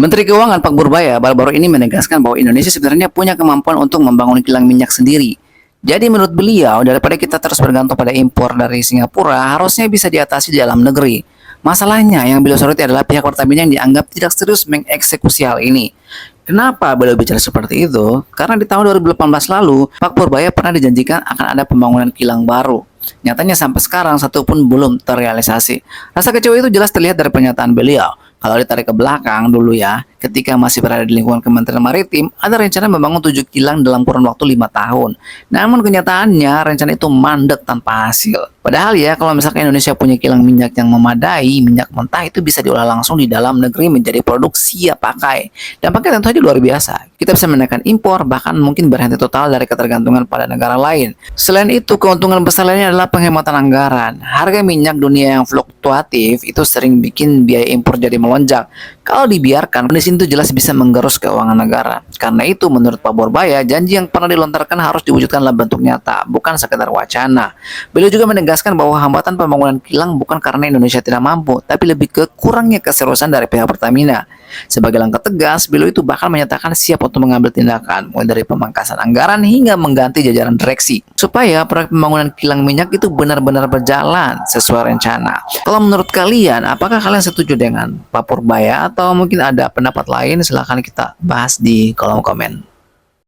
Menteri Keuangan Pak Purbaya baru-baru ini menegaskan bahwa Indonesia sebenarnya punya kemampuan untuk membangun kilang minyak sendiri. Jadi menurut beliau, daripada kita terus bergantung pada impor dari Singapura, harusnya bisa diatasi di dalam negeri. Masalahnya yang beliau soroti adalah pihak Pertamina yang dianggap tidak serius mengeksekusi hal ini. Kenapa beliau bicara seperti itu? Karena di tahun 2018 lalu, Pak Purbaya pernah dijanjikan akan ada pembangunan kilang baru. Nyatanya sampai sekarang satu pun belum terrealisasi. Rasa kecewa itu jelas terlihat dari pernyataan beliau. Kalau ditarik ke belakang dulu ya, ketika masih berada di lingkungan Kementerian Maritim, ada rencana membangun 7 kilang dalam kurun waktu 5 tahun. Namun kenyataannya rencana itu mandek tanpa hasil. Padahal ya, kalau misalkan Indonesia punya kilang minyak yang memadai, minyak mentah itu bisa diolah langsung di dalam negeri menjadi produk siap pakai. Dampaknya tentu saja luar biasa. Kita bisa menekan impor, bahkan mungkin berhenti total dari ketergantungan pada negara lain. Selain itu, keuntungan besar lainnya adalah penghematan anggaran. Harga minyak dunia yang fluktuatif itu sering bikin biaya impor jadi melonjak. Kalau dibiarkan, kondisi itu jelas bisa menggerus keuangan negara. Karena itu, menurut Pak Purbaya, janji yang pernah dilontarkan harus diwujudkan dalam bentuk nyata, bukan sekedar wacana. Beliau juga menegaskan bahwa hambatan pembangunan kilang bukan karena Indonesia tidak mampu, tapi lebih ke kurangnya keseriusan dari pihak Pertamina. Sebagai langkah tegas, beliau itu bahkan menyatakan siap untuk mengambil tindakan, mulai dari pemangkasan anggaran hingga mengganti jajaran direksi, supaya proyek pembangunan kilang minyak itu benar-benar berjalan sesuai rencana. Kalau menurut kalian, apakah kalian setuju dengan Pak Purbaya atau mungkin ada pendapat lain? Silahkan kita bahas di kolom komen.